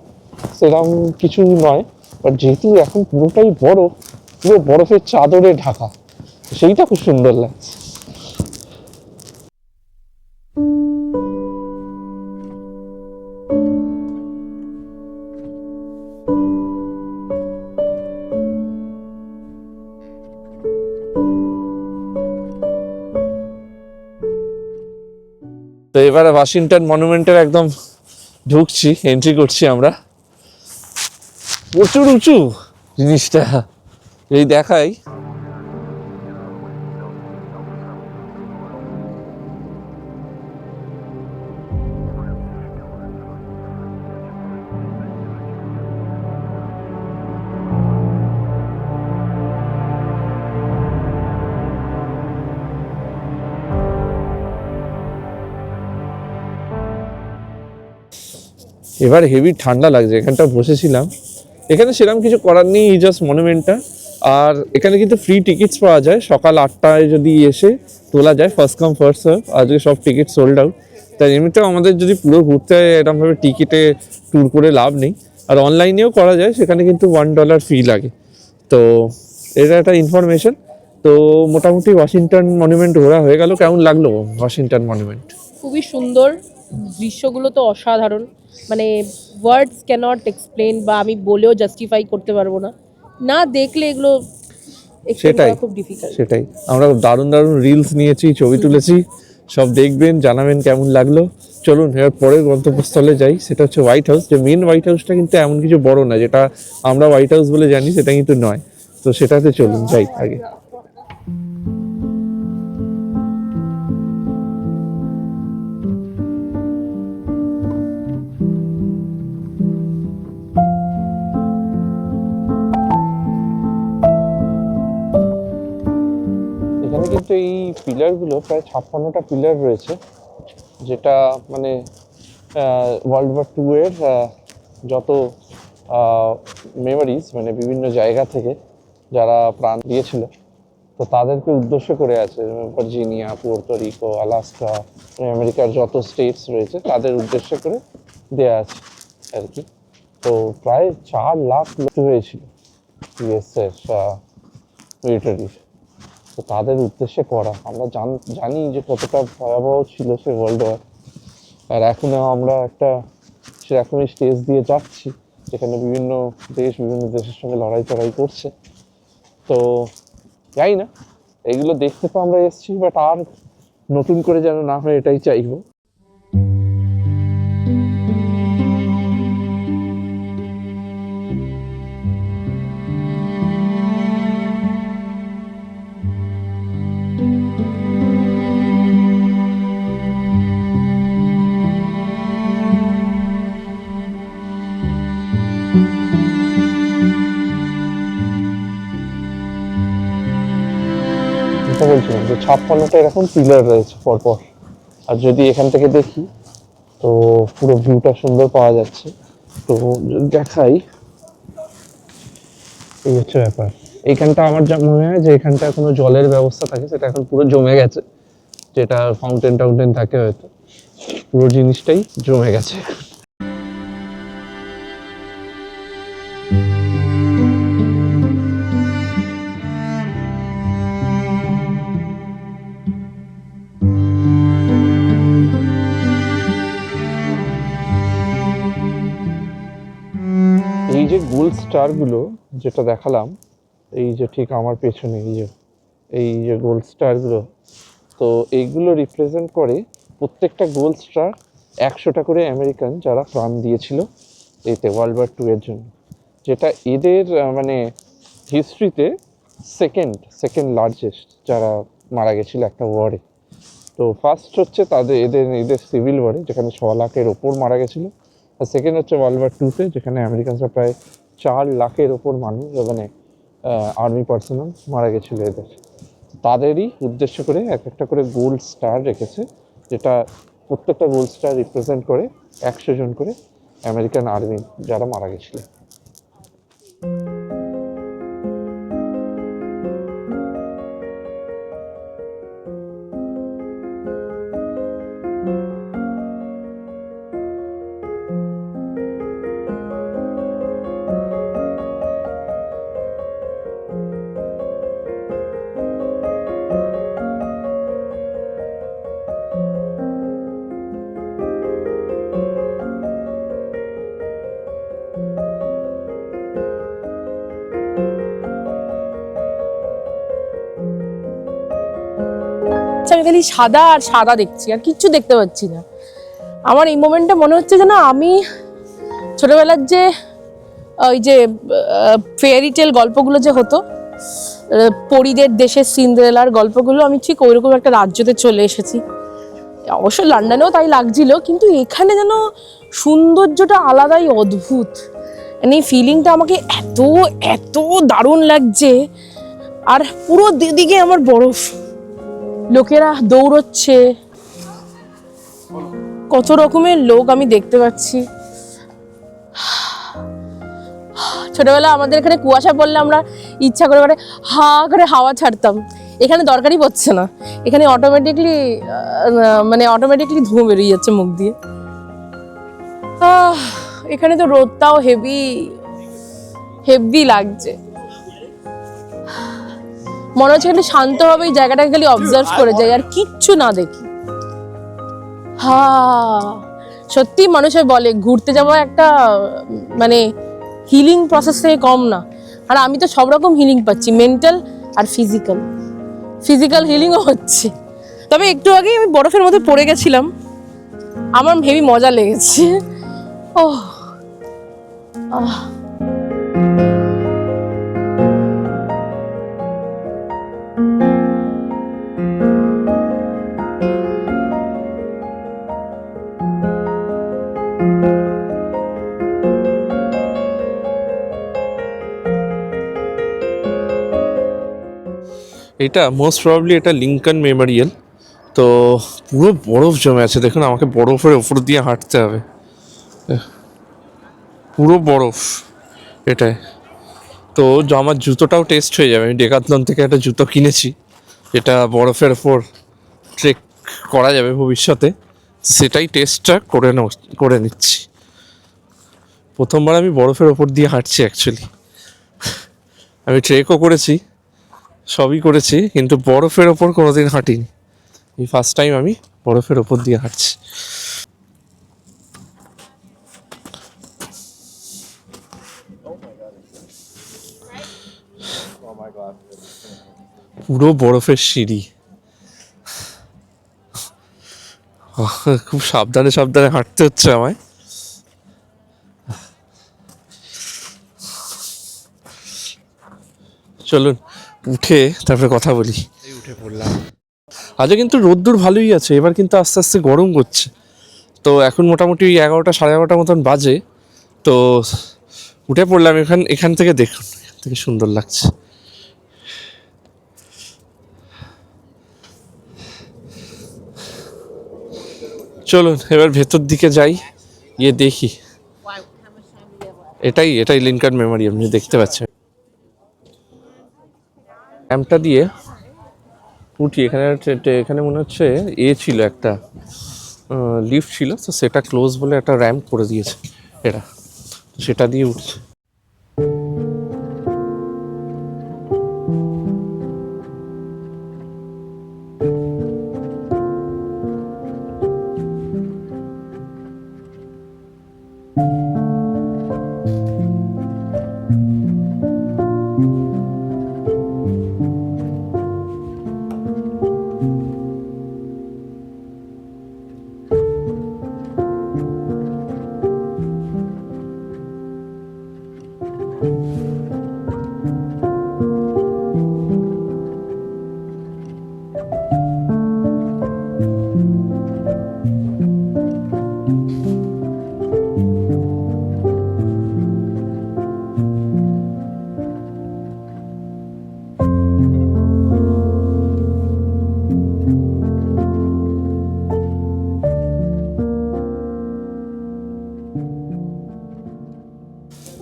সেরকম কিছু নয়, বাট যেহেতু এখন পুরোটাই বরফ, পুরো বরফের চাদরে ঢাকা, সেইটা খুব সুন্দর লাগছে। তো এবারে ওয়াশিংটন মনুমেন্টের একদম ঢুকছি, এন্ট্রি করছি আমরা। প্রচুর উঁচু জিনিসটা, এই দেখাই। এবার হেভি ঠান্ডা লাগছে, এখানটা বসেছিলাম। এখানে সেরকম কিছু করার নেই, এই জাস্ট মনুমেন্টটা। আর এখানে কিন্তু ফ্রি টিকিটস পাওয়া যায়, সকাল 8টায় যদি এসে তোলা যায়, ফার্স্ট কাম ফার্স্ট সার্ভ। আজকে সব টিকিট সোল্ড আউট। তাই এমনিতেও আমাদের যদি পুরো ঘুরতে হয় এরকমভাবে টিকিটে ট্যুর করে লাভ নেই। আর অনলাইনেও করা যায়, সেখানে কিন্তু $1 ফি লাগে। তো এটা একটা ইনফরমেশন। তো মোটামুটি ওয়াশিংটন মনুমেন্ট ঘোরা হয়ে গেল। কেমন লাগলো ওয়াশিংটন মনুমেন্ট? খুবই সুন্দর, দৃশ্যগুলো তো অসাধারণ, মানে ওয়ার্ডস ক্যানট এক্সপ্লেন, বা আমি বলেও জাস্টিফাই করতে পারবো না, না দেখলে এগুলো explain সেটাই করা খুব ডিফিকাল্ট। সেটাই আমরা দারুণ দারুণ রিলস নিয়েছি, ছবি তুলেছি, সব দেখবেন, জানাবেন কেমন লাগলো। চলুন এবার পরের গন্তব্যস্থলে যাই, সেটা হচ্ছে হোয়াইট হাউস। যে মেন হোয়াইট হাউসটা কিন্তু এমন কিছু বড় না, যেটা আমরা হোয়াইট হাউস বলে জানি সেটা কিন্তু নয়। তো সেটাতে চলুন যাই আগে। এখানে কিন্তু এই পিলারগুলো প্রায় 56টা পিলার রয়েছে, যেটা মানে ওয়ার্ল্ড ওয়ার 2 এর যত মেমোরিজ, মানে বিভিন্ন জায়গা থেকে যারা প্রাণ দিয়েছিল, তো তাদেরকে উদ্দেশ্য করে আছে। ভার্জিনিয়া, পুয়ের্তো রিকো, আলাস্কা, আমেরিকার যত স্টেটস রয়েছে তাদের উদ্দেশ্য করে দেয়া আছে আর কি। তো প্রায় 4 লাখ লোক হয়েছিল ইউএসএর মিলিটারির। তো তাদের উদ্দেশ্যে করা। আমরা জানি যে কতটা ভয়াবহ ছিল সে ওয়ার্ল্ড ওয়ার, আর এখনও আমরা একটা সেরকমই স্টেজ দিয়ে যাচ্ছি। যেখানে বিভিন্ন দেশের সঙ্গে লড়াই করছে। তো জানি না, এগুলো দেখতে তো আমরা এসেছি, বাট আর নতুন করে যেন না হয় এটাই চাইবো। বলছিলাম যে 56টা এরকম পিলার রয়েছে পরপর, আর যদি এখান থেকে দেখি তো পুরো ভিউটা সুন্দর পাওয়া যাচ্ছে। তো যদি দেখাই, এই হচ্ছে ব্যাপার। এইখানটা আমার যা মনে হয় যে এখানটা কোনো জলের ব্যবস্থা থাকে, সেটা এখন পুরো জমে গেছে, যেটা ফাউন্টেন থাকে হয়তো, পুরো জিনিসটাই জমে গেছে। এই যে গোল্ড স্টার গুলো যেটা দেখালাম, এই যে ঠিক আমার পেছনে এই যে গোল্ড স্টার গুলো, তো এইগুলো রিপ্রেজেন্ট করে প্রত্যেকটা গোল্ড স্টার 100টা করে আমেরিকান যারা প্রাণ দিয়েছিল এতে ওয়ার্ল্ড ওয়ার 2 এর জন্য, যেটা এদের মানে হিস্ট্রিতে সেকেন্ড লার্জেস্ট যারা মারা গেছিল একটা ওয়ারে। তো ফার্স্ট হচ্ছে এদের সিভিল ওয়ারে, যেখানে 6 লাখের ওপর মারা গেছিল, আর সেকেন্ড হচ্ছে ওয়ার্ল্ড ওয়ার 2-তে, যেখানে আমেরিকানসরা প্রায় 4 লাখের ওপর মানুষ মানে আর্মি পার্সোনাল মারা গেছিল এদের। তাদেরই উদ্দেশ্য করে একটা করে গোল্ড স্টার রেখেছে, যেটা প্রত্যেকটা গোল্ড স্টার রিপ্রেজেন্ট করে 100 জন করে আমেরিকান আর্মি যারা মারা গেছিল। আমি খালি সাদা আর সাদা দেখছি, আর কিচ্ছু দেখতে পাচ্ছি না। আমার এই মোমেন্টে মনে হচ্ছে যেন আমি ছোটবেলার যে ওই যে ফেয়ারি টেল গল্পগুলো যে হতো, পরীদের দেশের সিন্ডারেলার গল্পগুলো, আমি ঠিক ওইরকম একটা রাজ্যতে চলে এসেছি। অবশ্য লন্ডনেও তাই লাগছিল, কিন্তু এখানে যেন সৌন্দর্যটা আলাদাই, অদ্ভুত। মানে এই ফিলিংটা আমাকে এত এত দারুণ লাগছে। আর পুরো দিদিকে আমার বরফ, লোকেরা দৌড়চ্ছে, কত রকমের লোক আমি দেখতে পাচ্ছি। ছোটবেলা আমাদের এখানে কুয়াশা পড়লে আমরা ইচ্ছা করে করে হাওয়া ছাড়তাম। এখানে দরকারই পড়ছে না, এখানে অটোমেটিকলি ধুঁয়ো বেরিয়ে যাচ্ছে মুখ দিয়ে। এখানে তো রোদটাও হেভি লাগছে। মনে হচ্ছে একটু শান্তভাবে এই জায়গাটাকে খালি অবজার্ভ করে যাই আর কিচ্ছু না দেখি। সত্যি মানুষের বলে ঘুরতে যাওয়া একটা মানে হিলিং প্রসেস থেকে কম না। আর আমি তো সব রকম হিলিং পাচ্ছি, মেন্টাল আর ফিজিক্যাল হিলিংও হচ্ছে। তবে একটু আগেই আমি বরফের মধ্যে পড়ে গেছিলাম, আমার হেভি মজা লেগেছে। এটা মোস্ট প্রবাবলি এটা লিঙ্কন মেমোরিয়াল। তো পুরো বরফ জমে আছে, দেখুন আমাকে বরফের ওপর দিয়ে হাঁটতে হবে, পুরো বরফ এটায়। তো আমার জুতোটাও টেস্ট হয়ে যাবে। আমি ডেকাথলন থেকে একটা জুতো কিনেছি, এটা বরফের ওপর ট্রেক করা যাবে ভবিষ্যতে, সেটাই টেস্টটা করে নিচ্ছি। প্রথমবার আমি বরফের ওপর দিয়ে হাঁটছি অ্যাকচুয়ালি। আমি ট্রেকও করেছি, সবই করেছি, কিন্তু বরফের ওপর কোনোদিন হাঁটিনি। এই ফার্স্ট টাইম আমি বরফের ওপর দিয়ে হাঁটছি। পুরো বরফের সিঁড়ি। খুব সাবধানে সাবধানে হাঁটতে হচ্ছে আমায়। চলুন উঠে তারপরে কথা বলি। উঠে পড়লাম। আজকে কিন্তু রোদ্দুর ভালোই আছে, এবার কিন্তু আস্তে আস্তে গরম করছে। তো এখন মোটামুটি 11টা সাড়ে 11টার মতন বাজে। তো উঠে পড়লাম। এখান থেকে দেখুন, এখান থেকে সুন্দর লাগছে। চলুন এবার ভেতর দিকে যাই, গিয়ে দেখি। এটাই লিনকন মেমোরিয়াম, যে দেখতে পাচ্ছেন। র্যাম্পটা দিয়ে উঠি। এখানে মনে হচ্ছে ছিল একটা লিফট ছিল, তো সেটা ক্লোজ বলে একটা র্যাম্প করে দিয়েছে এরা, সেটা দিয়ে উঠছে।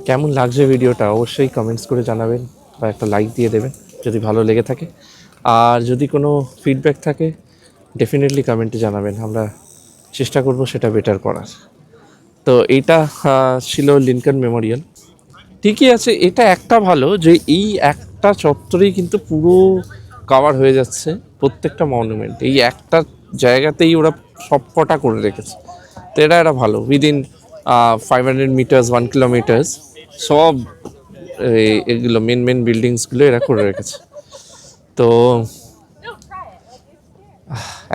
কেমন লাগছে ভিডিওটা অবশ্যই কমেন্টস করে জানাবেন, বা একটা লাইক দিয়ে দেবেন যদি ভালো লেগে থাকে। আর যদি কোনো ফিডব্যাক থাকে ডেফিনেটলি কমেন্টে জানাবেন, আমরা চেষ্টা করব সেটা বেটার করার। তো এইটা ছিল লিনকন মেমোরিয়াল। ঠিকই আছে, এটা একটা ভালো যে এই একটা চত্বরেই কিন্তু পুরো কভার হয়ে যাচ্ছে প্রত্যেকটা মনুমেন্ট। এই একটা জায়গাতেই ওরা সব কটা করে রেখেছে। তো এটা ভালো, উইদিন 500 মিটার্স 1 কিলোমিটার্স সব এগুলো মেন বিল্ডিংসগুলো এরা করে রেখেছে। তো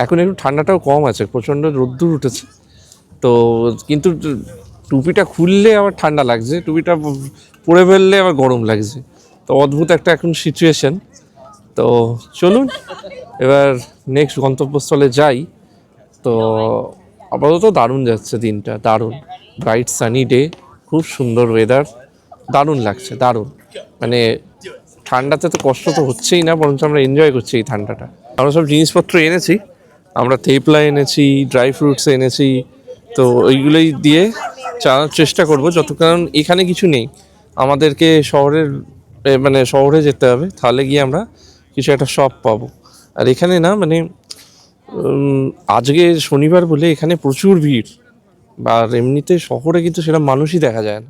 এখন একটু ঠান্ডাটাও কম আছে, প্রচণ্ড রোদ্দুর উঠেছে। তো কিন্তু টুপিটা খুললে আবার ঠান্ডা লাগছে, টুপিটা পরে ফেললে আবার গরম লাগছে। তো অদ্ভুত একটা এখন সিচুয়েশন। তো চলুন এবার নেক্সট গন্তব্যস্থলে যাই। তো আপাতত দারুণ যাচ্ছে দিনটা, দারুণ ব্রাইট সানি ডে, খুব সুন্দর ওয়েদার, দারুণ লাগছে, দারুণ। মানে ঠান্ডাতে তো কষ্ট তো হচ্ছেই না, বরঞ্চ আমরা এনজয় করছি এই ঠান্ডাটা। আমরা সব জিনিসপত্র এনেছি, আমরা থেপলা এনেছি, ড্রাই ফ্রুটস এনেছি। তো ওইগুলোই দিয়ে চালানোর চেষ্টা করবো কারণ এখানে কিছু নেই। আমাদেরকে শহরে যেতে হবে, তাহলে গিয়ে আমরা কিছু একটা শপ পাবো। আর এখানে না মানে আজকে শনিবার বলে এখানে প্রচুর ভিড়, আর এমনিতে শহরে কিন্তু সেরকম মানুষই দেখা যায় না।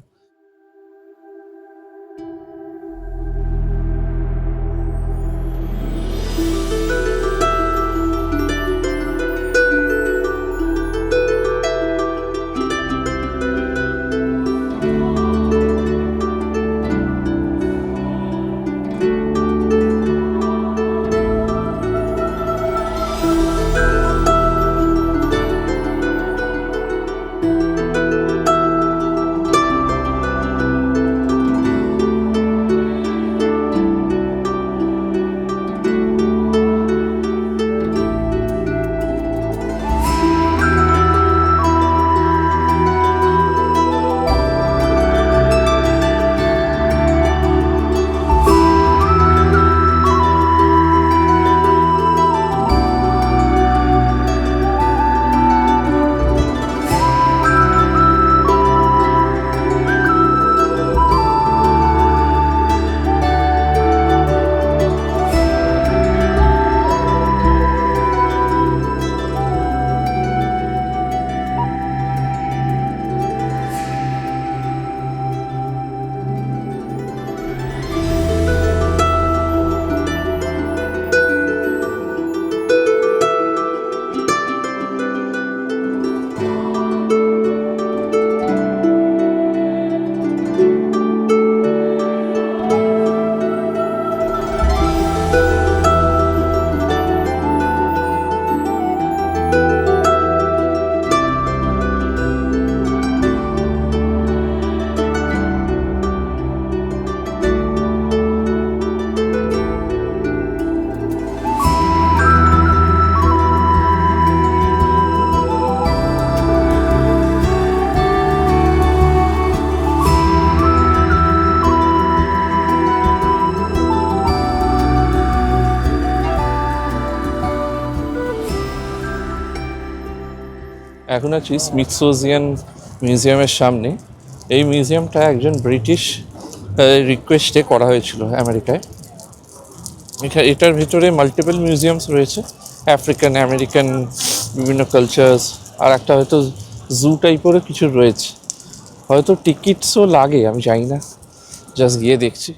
এখন আছি স্মিথসোনিয়ান মিউজিয়ামের সামনে। এই মিউজিয়ামটা একজন ব্রিটিশ রিকোয়েস্টে করা হয়েছিল আমেরিকায়। এটার ভিতরে মাল্টিপল মিউজিয়ামস রয়েছে, আফ্রিকান আমেরিকান বিভিন্ন কালচার্স, আর একটা হয়তো জু টাইপেরও কিছু রয়েছে। হয়তো টিকিটসও লাগে, আমি জানি না, জাস্ট গিয়ে দেখছি।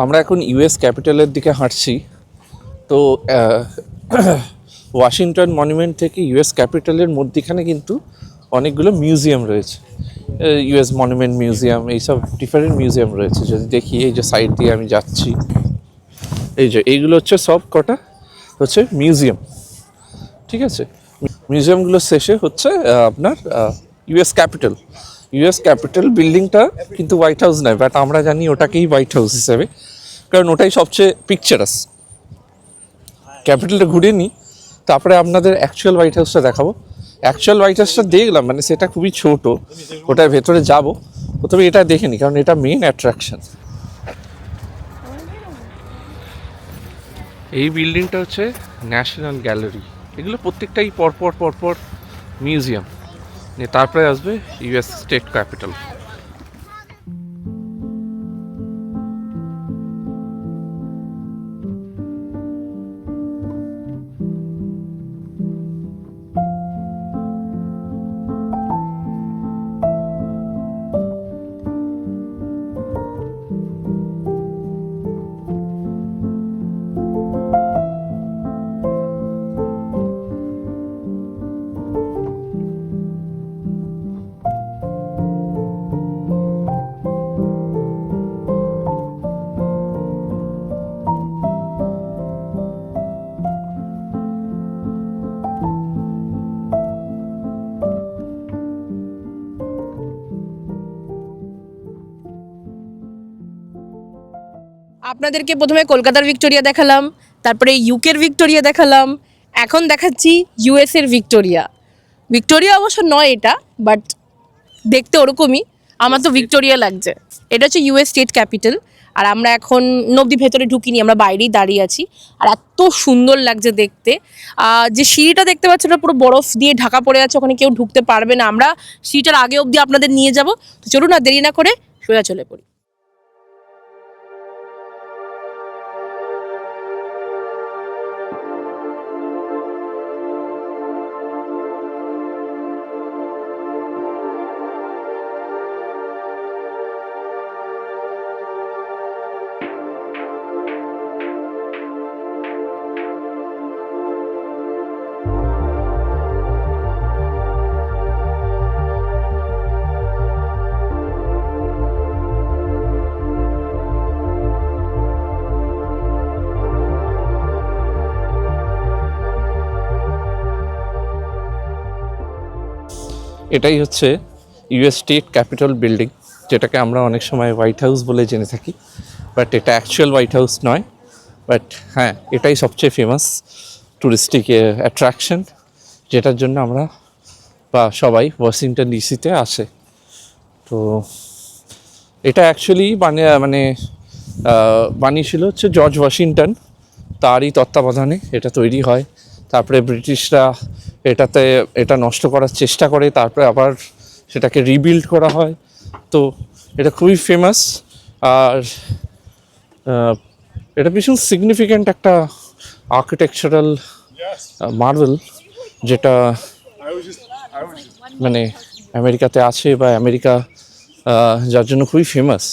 আমরা এখন ইউএস ক্যাপিটালের দিকে হাঁটছি। তো ওয়াশিংটন মনুমেন্ট থেকে ইউএস ক্যাপিটালের মধ্যখানে কিন্তু অনেকগুলো মিউজিয়াম রয়েছে, ইউএস মনুমেন্ট মিউজিয়াম, এইসব ডিফারেন্ট মিউজিয়াম রয়েছে। যদি দেখি এই যে সাইড দিয়ে আমি যাচ্ছি, এই যে এইগুলো হচ্ছে সব কটা হচ্ছে মিউজিয়াম, ঠিক আছে। মিউজিয়ামগুলোর শেষে হচ্ছে আপনার ইউএস ক্যাপিটাল বিল্ডিংটা কিন্তু হোয়াইট হাউস নয়, বাট আমরা জানি ওটাকেই হোয়াইট হাউস হিসেবে, কারণ ওটাই সবচেয়ে পিকচারাস। ক্যাপিটালটা ঘুরে নিই, তারপরে আপনাদের অ্যাকচুয়াল হোয়াইট হাউসটা দেখাবো। অ্যাকচুয়াল হোয়াইট হাউসটা দেখলাম, মানে সেটা খুবই ছোট, ওটার ভেতরে যাব, তবে এটা দেখে নিই কারণ এটা মেইন অ্যাট্রাকশন। এই বিল্ডিংটা হচ্ছে ন্যাশনাল গ্যালারি। এগুলো প্রত্যেকটাই পরপর মিউজিয়াম। তারপরে আসবে ইউএস স্টেট ক্যাপিটাল। আপনাদেরকে প্রথমে কলকাতার ভিক্টোরিয়া দেখালাম, তারপরে ইউকের ভিক্টোরিয়া দেখালাম, এখন দেখাচ্ছি ইউএসের ভিক্টোরিয়া। ভিক্টোরিয়া অবশ্য নয় এটা, বাট দেখতে ওরকমই। আমার তো ভিক্টোরিয়া লাগছে। এটা হচ্ছে ইউএস স্টেট ক্যাপিটাল, আর আমরা এখন অব্দি ভেতরে ঢুকিনি, আমরা বাইরেই দাঁড়িয়ে আছি। আর এত সুন্দর লাগছে দেখতে। যে সিঁড়িটা দেখতে পাচ্ছি ওটা পুরো বরফ দিয়ে ঢাকা পড়ে আছে, ওখানে কেউ ঢুকতে পারবে না। আমরা সিঁড়িটার আগে অবধি আপনাদের নিয়ে যাব। তো চলুন আর দেরি না করে সোজা চলে পড়ি। এটাই হচ্ছে ইউএস স্টেট ক্যাপিটাল বিল্ডিং, যেটাকে আমরা অনেক সময় হোয়াইট হাউস বলে জেনে থাকি, বাট এটা অ্যাকচুয়াল হোয়াইট হাউস নয়। বাট হ্যাঁ, এটাই সবচেয়ে ফেমাস টুরিস্টিক অ্যাট্রাকশন, যেটার জন্য আমরা বা সবাই ওয়াশিংটন ডিসিতে আসে। তো এটা অ্যাকচুয়ালি বানিয়েছিল হচ্ছে জর্জ ওয়াশিংটন, তারই তত্ত্বাবধানে এটা তৈরি হয়। তারপরে ব্রিটিশরা এটা নষ্ট করার চেষ্টা করে, তারপরে আবার সেটাকে রিবিল্ড করা হয়। তো এটা খুবই ফেমাস, আর এটা ভীষণ সিগনিফিক্যান্ট একটা আর্কিটেকচারাল মার্বেল, যেটা মানে আমেরিকাতে আছে, বা আমেরিকা যার জন্য খুবই ফেমাস।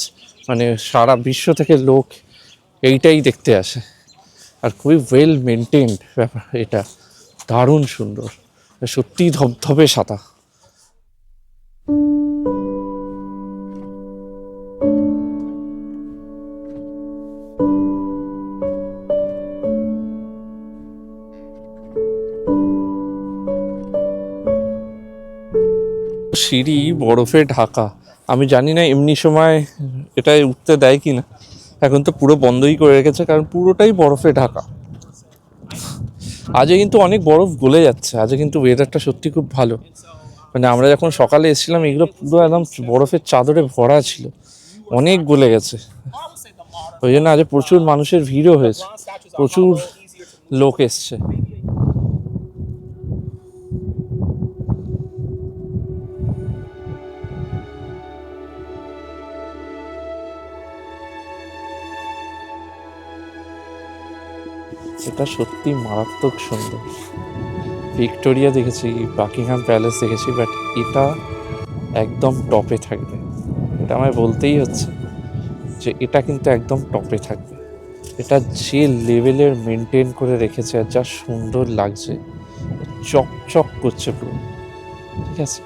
মানে সারা বিশ্ব থেকে লোক এইটাই দেখতে আসে, আর খুবই ওয়েল মেনটেন্ড ব্যাপার। এটা দারুণ সুন্দর, সত্যি ধবধবে সাদা। সিঁড়ি বরফে ঢাকা। আমি জানি না এমনি সময় এটায় উঠতে দেয় কি না, এখন তো পুরো বন্ধই করে রেখেছে, কারণ পুরোটাই বরফে ঢাকা। আজও কিন্তু অনেক বরফ গলে যাচ্ছে, আজও কিন্তু ওয়েদারটা সত্যি খুব ভালো। মানে আমরা যখন সকালে এসেছিলাম এগুলো পুরো একদম বরফের চাদরে ভরা ছিল, অনেক গলে গেছে। ওই জন্য আজ প্রচুর মানুষের ভিড়ও হয়েছে, প্রচুর লোক এসছে। এটা সত্যি মারাত্মক সুন্দর। ভিক্টোরিয়া দেখেছি, বাকিংহাম প্যালেস দেখেছি, বাট এটা একদম টপে থাকবে। এটা আমায় বলতেই হচ্ছে যে এটা কিন্তু একদম টপে থাকবে। এটা যে লেভেলের মেনটেন করে রেখেছে আর যা সুন্দর লাগছে, চকচক করছে পুরো। ঠিক আছে,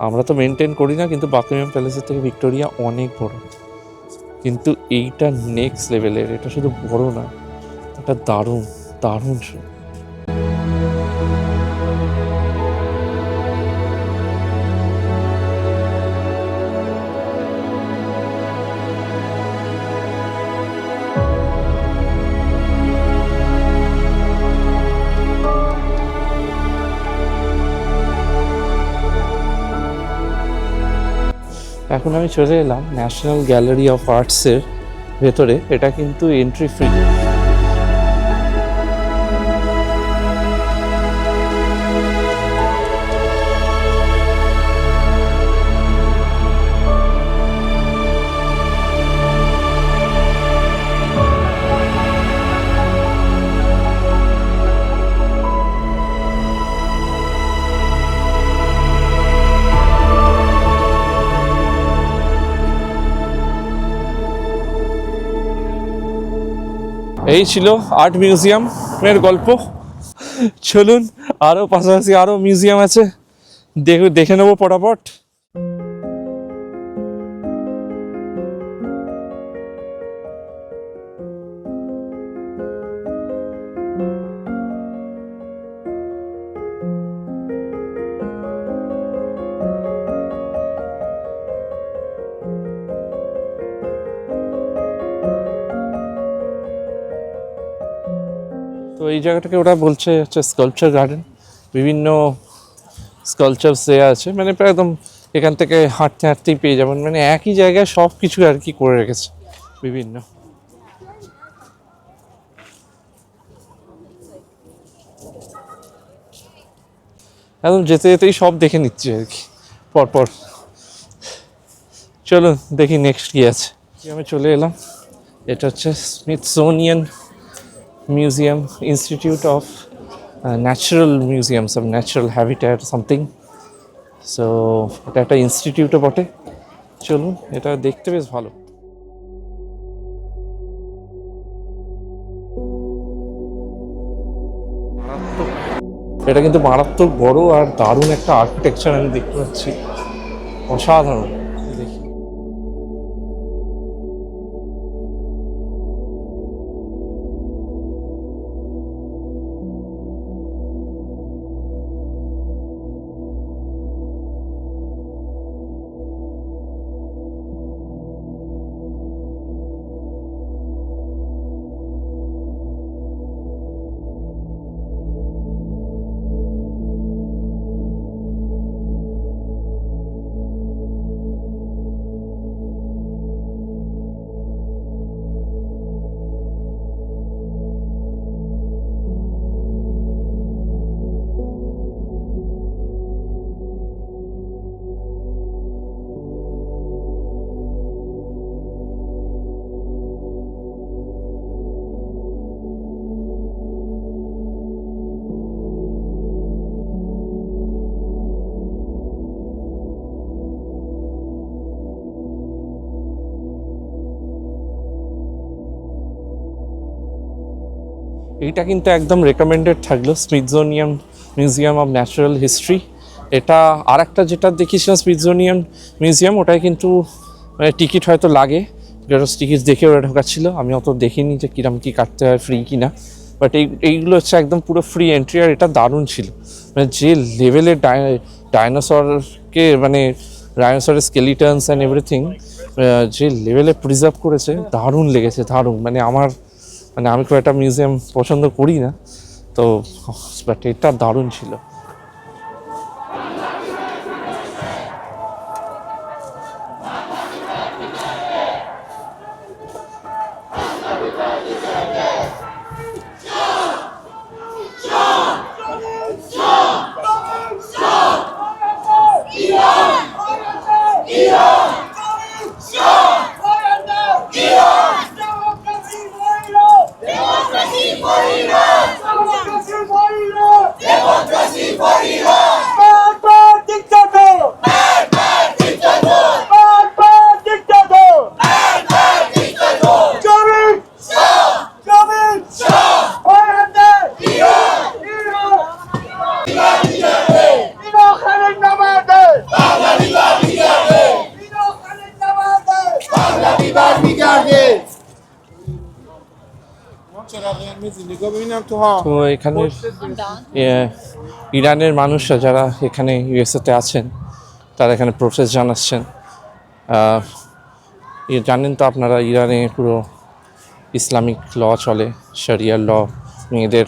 আমরা তো মেনটেন করি না, কিন্তু বাকিংহাম প্যালেসের থেকে ভিক্টোরিয়া অনেক বড়, কিন্তু এইটা নেক্সট লেভেলের। এটা শুধু বড় না, এটা দারুণ দারুণ। এখন আমি চলে এলাম ন্যাশনাল গ্যালারি অফ আর্টসের ভেতরে। এটা কিন্তু এন্ট্রি ফ্রি। এই ছিল আর্ট মিউজিয়ামের গল্প। চলুন আরও পাশাপাশি আরও মিউজিয়াম আছে, দেখে নেবো পটাপট। তো এই জায়গাটাকে ওরা বলছে হচ্ছে স্কাল্পচার গার্ডেন। বিভিন্ন স্কাল্পচার দেওয়া আছে, মানে প্রায় একদম এখান থেকে হাঁটতে হাঁটতেই পেয়ে যাবেন। মানে একই জায়গায় সব কিছু আর কি করে রেখেছে বিভিন্ন। একদম যেতে যেতেই সব দেখে নিচ্ছি আর কি পরপর। চলুন দেখি নেক্সট কি আছে। আমি চলে এলাম, এটা হচ্ছে Smithsonian museum, institute of natural museums of natural habitat something. So এটা একটা ইনস্টিটিউটও বটে। চলুন, এটা দেখতে বেশ ভালো। এটা কিন্তু মারাত্মক বড় আর দারুণ একটা আর্কিটেকচার আমি দেখতে পাচ্ছি, অসাধারণ। দেখি এইটা কিন্তু একদম রেকমেন্ডেড থাকলো, Smithsonian museum of natural history. এটা আর একটা যেটা দেখিয়েছিলাম স্মিথসোনিয়ান মিউজিয়াম, ওটাই কিন্তু মানে টিকিট হয়তো লাগে, টিকিট দেখে ওরা ঢোকাচ্ছিল। আমি অত দেখিনি যে কিরম কী কাটতে হয়, ফ্রি কিনা, বাট এইগুলো হচ্ছে একদম পুরো ফ্রি এন্ট্রি। আর এটা দারুণ ছিল, মানে যে লেভেলের ডাইনোসরকে, মানে ডাইনোসরের স্কেলিটনস অ্যান্ড এভরিথিং যে লেভেলে প্রিজার্ভ করেছে, দারুণ লেগেছে, দারুণ। মানে আমি খুব একটা মিউজিয়াম পছন্দ করি না, তো বাট এটা দারুণ ছিল। তো এখানে ইরানের মানুষরা যারা এখানে ইউএসএতে আছেন তারা এখানে প্রোটেস্ট জানাচ্ছেন। জানেন তো আপনারা, ইরানে পুরো ইসলামিক ল চলে, শরিয়ার ল, মেয়েদের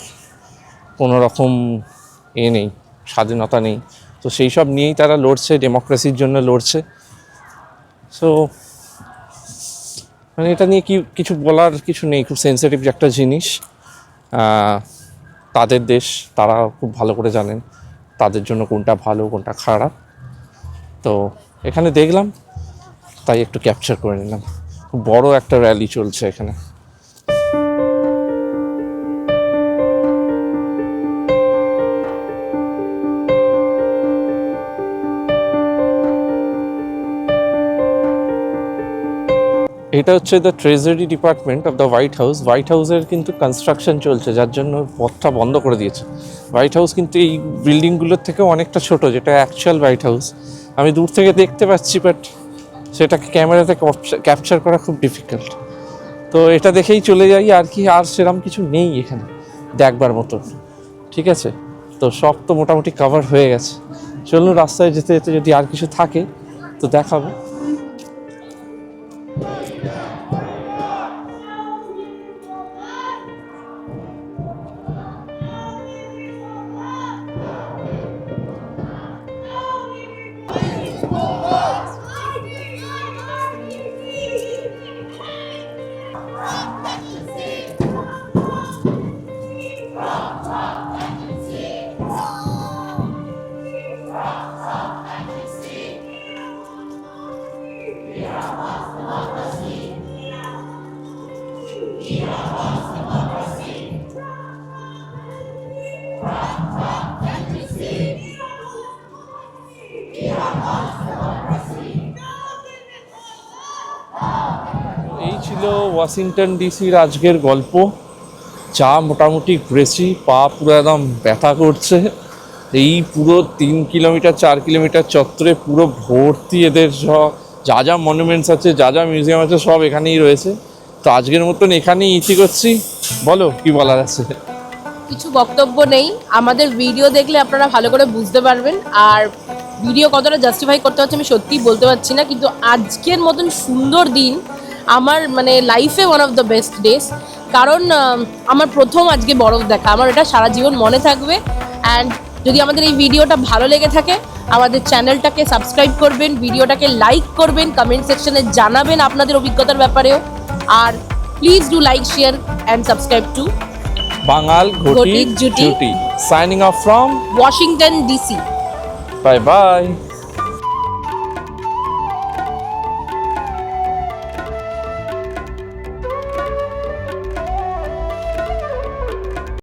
কোনো রকম নেই, স্বাধীনতা নেই। তো সেই সব নিয়েই তারা লড়ছে, ডেমোক্রেসির জন্য লড়ছে। সো মানে এটা নিয়ে কিছু বলার কিছু নেই, খুব সেন্সিটিভ একটা জিনিস। তাদের দেশ, তারা খুব ভালো করে জানেন তাদের জন্য কোনটা ভালো কোনটা খারাপ। তো এখানে দেখলাম, তাই একটু ক্যাপচার করে নিলাম। খুব বড় একটা র্যালি চলছে এখানে। এটা হচ্ছে the treasury department of the white house. White হাউসের কিন্তু কনস্ট্রাকশন চলছে, যার জন্য পথটা বন্ধ করে দিয়েছে। হোয়াইট হাউস কিন্তু এই বিল্ডিংগুলোর থেকে অনেকটা ছোট, যেটা অ্যাকচুয়াল হোয়াইট হাউস। আমি দূর থেকে দেখতে পাচ্ছি, বাট সেটাকে ক্যামেরাতে ক্যাপচার করা খুব ডিফিকাল্ট। তো এটা দেখেই চলে যাই আর কি, আর সেরকম কিছু নেই এখানে দেখবার মতন। ঠিক আছে, তো সব তো মোটামুটি কভার হয়ে গেছে। চলুন রাস্তায় যেতে যেতে যদি আর কিছু থাকে তো দেখাবো। এই ছিল ওয়াশিংটন ডিসির আজকের গল্প। যা মোটামুটি ঘুরেছি, পা পুরো একদম ব্যথা করছে। এই পুরো 3 কিলোমিটার 4 কিলোমিটার চত্বরে পুরো ভর্তি এদের সব যা যা মনুমেন্টস আছে, যা যা মিউজিয়াম আছে, সব এখানেই রয়েছে। তো আজকের মতন এখানেই ইতি করছি। বলো কি বলার আছে? কিছু বক্তব্য নেই, আমাদের ভিডিও দেখলে আপনারা ভালো করে বুঝতে পারবেন। আর ভিডিও কতটা জাস্টিফাই করতে হচ্ছে আমি সত্যিই বলতে পারছি না, কিন্তু আজকের মতন সুন্দর দিন আমার মানে লাইফে one of the best days. কারণ আমার প্রথম আজকে বরফ দেখা, আমার এটা সারা জীবন মনে থাকবে। অ্যান্ড যদি আমাদের এই ভিডিওটা ভালো লেগে থাকে, আমাদের চ্যানেলটাকে সাবস্ক্রাইব করবেন, ভিডিওটাকে লাইক করবেন, কমেন্ট সেকশনে জানাবেন আপনাদের অভিজ্ঞতার ব্যাপারেও। আর please do like, share and subscribe to Bangal Ghotik Juti. Signing off from Washington DC. Bye by.